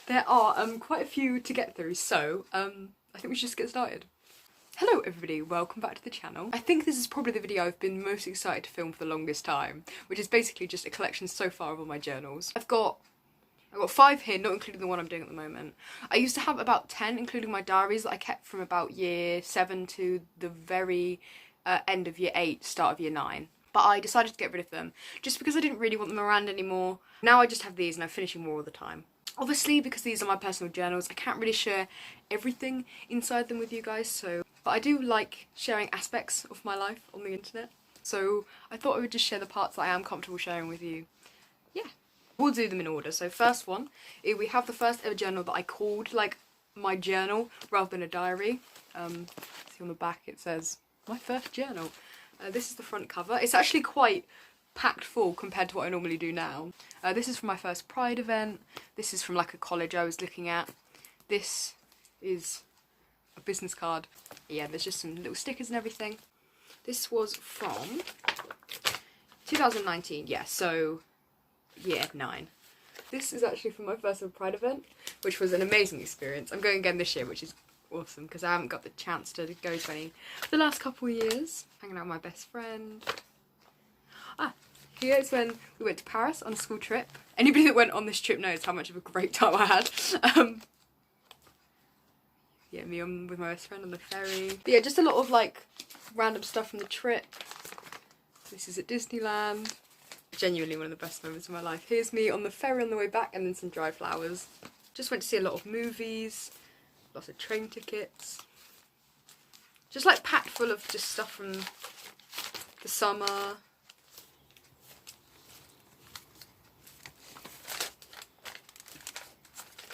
There are quite a few to get through, so I think we should just get started. Hello everybody, welcome back to the channel. I think this is probably the video I've been most excited to film for the longest time, which is basically just a collection so far of all my journals. I've got 5 here, not including the one I'm doing at the moment. I used to have about 10, including my diaries that I kept from about year 7 to the very end of year 8, start of year 9. But I decided to get rid of them, just because I didn't really want them around anymore. Now I just have these and I'm finishing more all the time. Obviously, because these are my personal journals, I can't really share everything inside them with you guys, but I do like sharing aspects of my life on the internet. So I thought I would just share the parts that I am comfortable sharing with you. Yeah. We'll do them in order. So first one, we have the first ever journal that I called like my journal rather than a diary. See on the back it says, my first journal. This is the front cover. It's actually quite packed full compared to what I normally do now. This is from my first Pride event. This is from like a college I was looking at. This is a business card. Yeah, there's just some little stickers and everything. This was from 2019, yeah, so year 9. This is actually from my first ever Pride event, which was an amazing experience. I'm going again this year, which is awesome because I haven't got the chance to go to any the last couple of years. Hanging out with my best friend. Here's when we went to Paris on a school trip. Anybody that went on this trip knows how much of a great time I had. Yeah, me with my best friend on the ferry. But yeah, just a lot of like random stuff from the trip. This is at Disneyland. Genuinely one of the best moments of my life. Here's me on the ferry on the way back and then some dry flowers. Just went to see a lot of movies, lots of train tickets. Just like packed full of just stuff from the summer.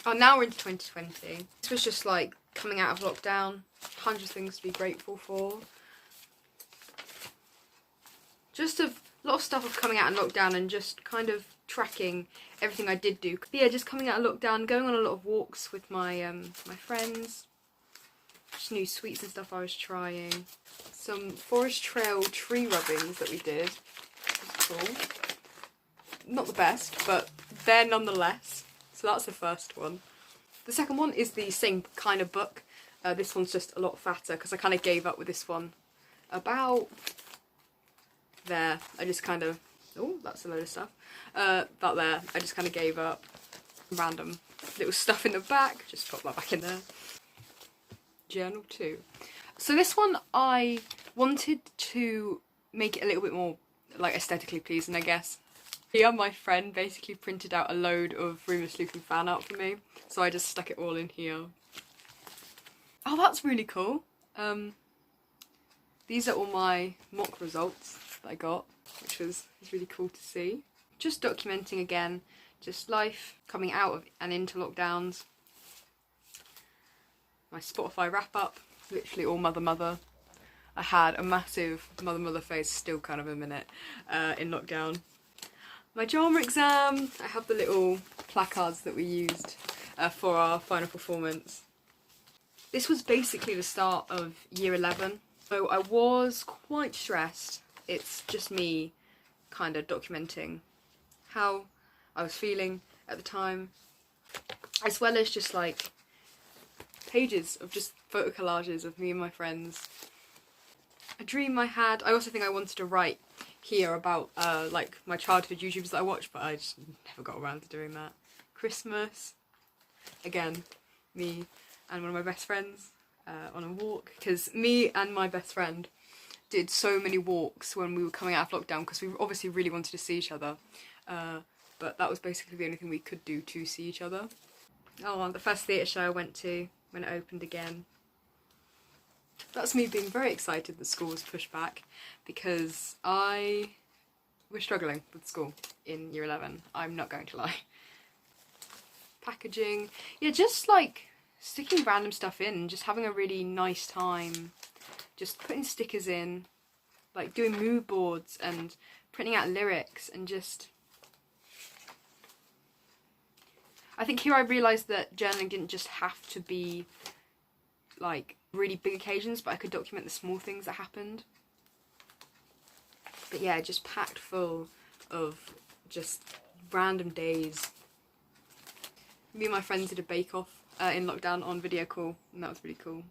Oh, now we're into 2020. This was just like coming out of lockdown. Hundreds of things to be grateful for. Just a lot of stuff of coming out in lockdown and just kind of tracking everything I did do. But yeah, just coming out of lockdown, going on a lot of walks with my my friends. Just new sweets and stuff I was trying. Some forest trail tree rubbings that we did. That's cool. Not the best, but they're nonetheless. So that's the first one. The second one is the same kind of book. This one's just a lot fatter because I kind of gave up with this one about there. I just kind of, oh, that's a load of stuff. That there, I just kind of gave up. Random little stuff in the back, just pop that back in there. Journal 2. So this one I wanted to make it a little bit more like aesthetically pleasing, I guess. Here, my friend basically printed out a load of Remus Lupin fan art for me, so I just stuck it all in here. Oh, that's really cool. These are all my mock results that I got, which was really cool to see. Just documenting again, just life coming out of and into lockdowns. My Spotify wrap up, literally all Mother. I had a massive Mother phase, still kind of a minute, in lockdown. My drama exam, I have the little placards that we used for our final performance. This was basically the start of year 11, so I was quite stressed. It's just me kind of documenting how I was feeling at the time, as well as just like pages of just photo collages of me and my friends. A dream I had. I also think I wanted to write here about like my childhood YouTubers that I watched, but I just never got around to doing that. Christmas, again, me and one of my best friends on a walk, because me and my best friend did so many walks when we were coming out of lockdown because we obviously really wanted to see each other, but that was basically the only thing we could do to see each other. Oh, the first theatre show I went to when it opened again. That's me being very excited that school was pushed back because I was struggling with school in year 11, I'm not going to lie. Packaging, yeah, just like sticking random stuff in, just having a really nice time, just putting stickers in, like doing mood boards and printing out lyrics and just... I think here I realised that journaling didn't just have to be like really big occasions, but I could document the small things that happened. But yeah, just packed full of just random days. Me and my friends did a bake-off in lockdown on video call, and that was really cool.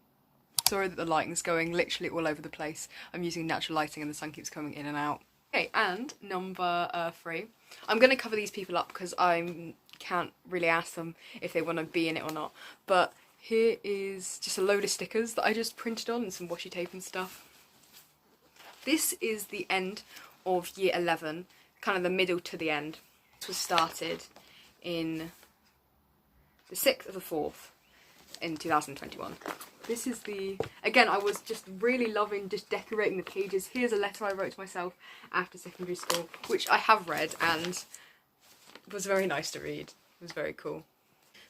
Sorry that the lighting's going literally all over the place. I'm using natural lighting and the sun keeps coming in and out. Okay, and number 3. I'm going to cover these people up because I can't really ask them if they want to be in it or not. But here is just a load of stickers that I just printed on and some washi tape and stuff. This is the end of year 11, kind of the middle to the end. This was started in the 6th of the 4th in 2021. This is the, again, I was just really loving just decorating the pages. Here's a letter I wrote to myself after secondary school, which I have read and was very nice to read. It was very cool.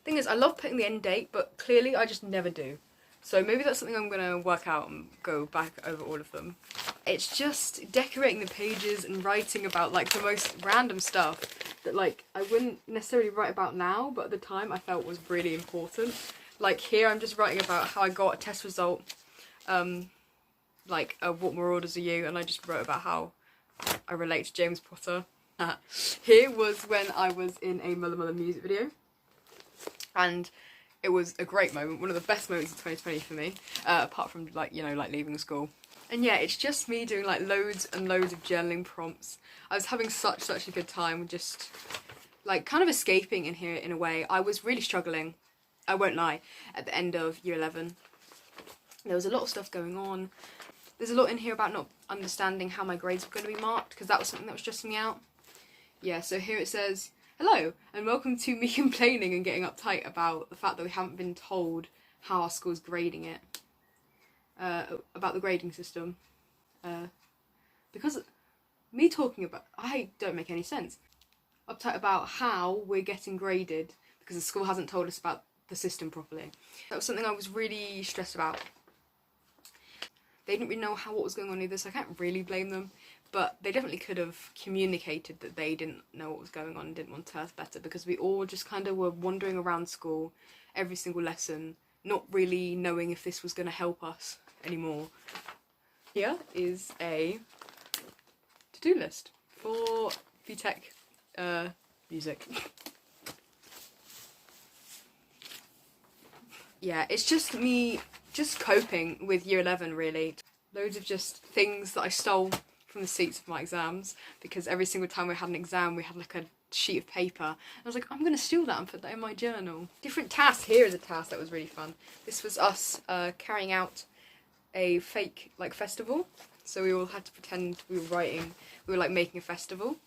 Thing is, I love putting the end date, but clearly I just never do. So maybe that's something I'm going to work out and go back over all of them. It's just decorating the pages and writing about like the most random stuff that like I wouldn't necessarily write about now, but at the time I felt was really important. Like here I'm just writing about how I got a test result, like what more orders are you, and I just wrote about how I relate to James Potter. Here was when I was in a Mother Mother music video, and it was a great moment, one of the best moments of 2020 for me, apart from like, you know, like leaving school. And yeah, it's just me doing like loads and loads of journaling prompts. I was having such a good time, just like kind of escaping in here in a way. I was really struggling, I won't lie, at the end of year 11. There was a lot of stuff going on. There's a lot in here about not understanding how my grades were going to be marked, because that was something that was stressing me out. Yeah, so here it says, hello, and welcome to me complaining and getting uptight about the fact that we haven't been told how our school's grading it. About the grading system. Because me talking about, I don't make any sense. Uptight about how we're getting graded because the school hasn't told us about the system properly. That was something I was really stressed about. They didn't really know what was going on either, so I can't really blame them. But they definitely could have communicated that they didn't know what was going on and didn't want to tell us better, because we all just kind of were wandering around school every single lesson, not really knowing if this was going to help us anymore. Here is a to-do list for VTech music. Yeah, it's just me just coping with year 11 really. Loads of just things that I stole from the seats of my exams, because every single time we had an exam we had like a sheet of paper. I was like, I'm going to steal that and put that in my journal. Different tasks. Here is a task that was really fun. This was us carrying out a fake like festival. So we all had to pretend we were like making a festival.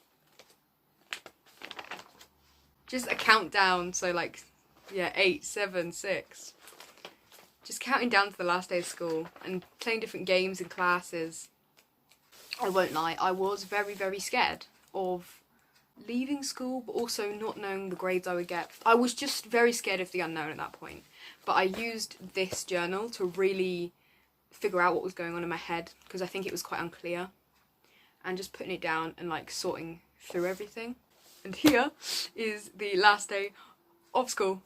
Just a countdown, so like, yeah, 8, 7, 6. Just counting down to the last day of school and playing different games and classes. I won't lie, I was very scared of leaving school, but also not knowing the grades I would get. I was just very scared of the unknown at that point. But I used this journal to really figure out what was going on in my head, because I think it was quite unclear. And just putting it down and like sorting through everything. And here is the last day of school,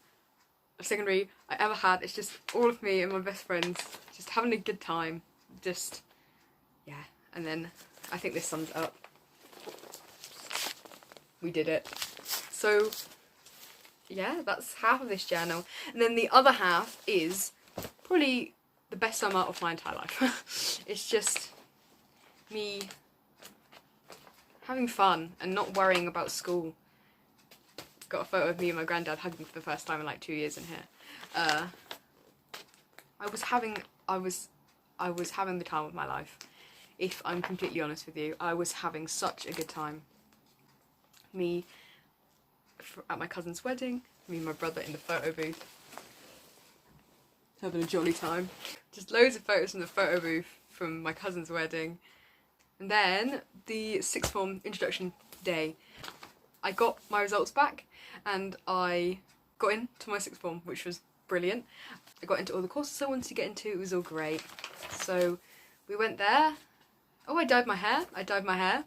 of secondary, I ever had. It's just all of me and my best friends just having a good time. Just, yeah. And then I think this sums it up. We did it. So yeah, that's half of this journal. And then the other half is probably the best summer of my entire life. It's just me having fun and not worrying about school. Got a photo of me and my granddad hugging for the first time in like 2 years in here. I was having the time of my life. If I'm completely honest with you, I was having such a good time. Me at my cousin's wedding, me and my brother in the photo booth, having a jolly time. Just loads of photos from the photo booth from my cousin's wedding. And then the sixth form introduction day, I got my results back and I got into my sixth form, which was brilliant. I got into all the courses I wanted to get into, it was all great. So we went there. Oh, I dyed my hair.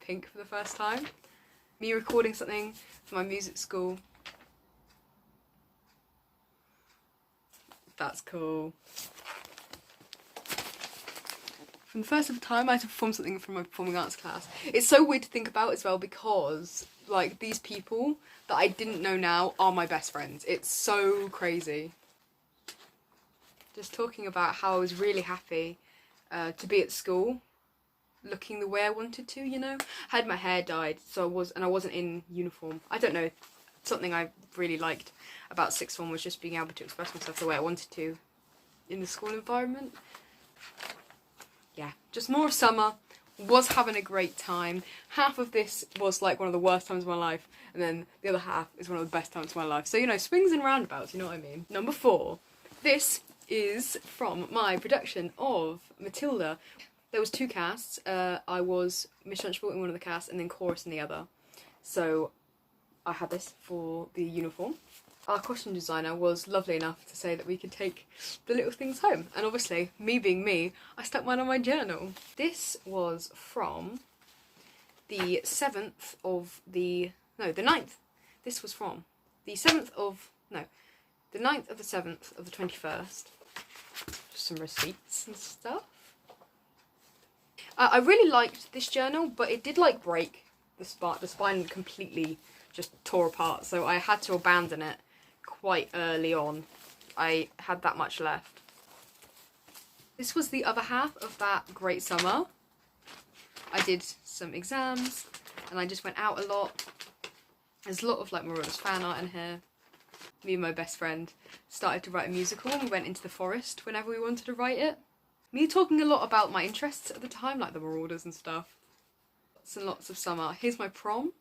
Pink for the first time. Me recording something for my music school. That's cool. from the first ever time I had to perform something from my performing arts class. It's so weird to think about as well because like these people that I didn't know now are my best friends. It's so crazy. Just talking about how I was really happy to be at school, looking the way I wanted to, you know. I had my hair dyed, so I wasn't in uniform. I don't know, something I really liked about sixth form was just being able to express myself the way I wanted to in the school environment. Yeah, just more summer. Was having a great time. Half of this was like one of the worst times of my life, and then the other half is one of the best times of my life. So, you know, swings and roundabouts, you know what I mean. Number 4. This is from my production of Matilda. There was 2 casts. I was Miss Trunchbull in one of the casts and then chorus in the other. So I had this for the uniform. Our costume designer was lovely enough to say that we could take the little things home. And obviously, me being me, I stuck mine on my journal. This was from the 7th of the... no, the 9th. This was from the 7th of... no, the 9th of the 7th of the 21st. Just some receipts and stuff. I really liked this journal, but it did like break the spine. The spine completely just tore apart, so I had to abandon it quite early on. I had that much left. This was the other half of that great summer. I did some exams and I just went out a lot. There's a lot of like Marauders fan art in here. Me and my best friend started to write a musical and we went into the forest whenever we wanted to write it. Me talking a lot about my interests at the time, like the Marauders and stuff. Lots and lots of summer. Here's my prom.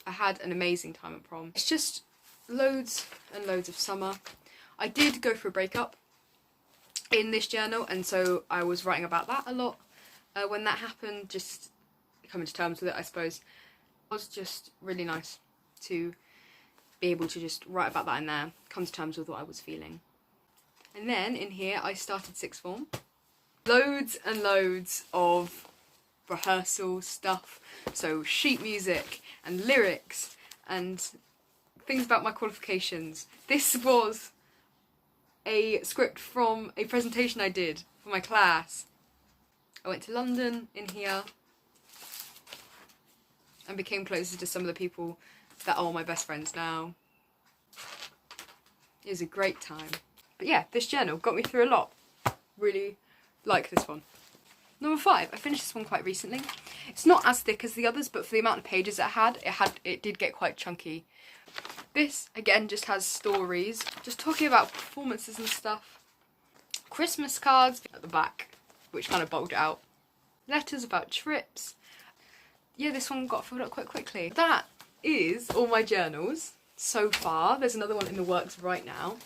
I had an amazing time at prom. It's just loads and loads of summer. I did go through a breakup in this journal, and so I was writing about that a lot when that happened, just coming to terms with it, I suppose. It was just really nice to be able to just write about that in there, come to terms with what I was feeling. And then in here I started sixth form. Loads and loads of rehearsal stuff, so sheet music and lyrics and things about my qualifications. This was a script from a presentation I did for my class. I went to London in here and became closer to some of the people that are my best friends now. It was a great time. But yeah, this journal got me through a lot. Really like this one. Number 5, I finished this one quite recently. It's not as thick as the others, but for the amount of pages it did get quite chunky. This, again, just has stories, just talking about performances and stuff. Christmas cards at the back, which kind of bulked out. Letters about trips. Yeah, this one got filled up quite quickly. That is all my journals so far. There's another one in the works right now.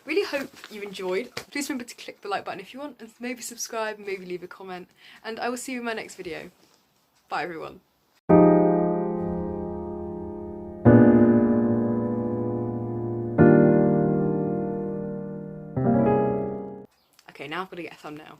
Really hope you enjoyed. Please remember to click the like button if you want, and maybe subscribe, and maybe leave a comment. And I will see you in my next video. Bye everyone. Okay, now I've got to get a thumbnail.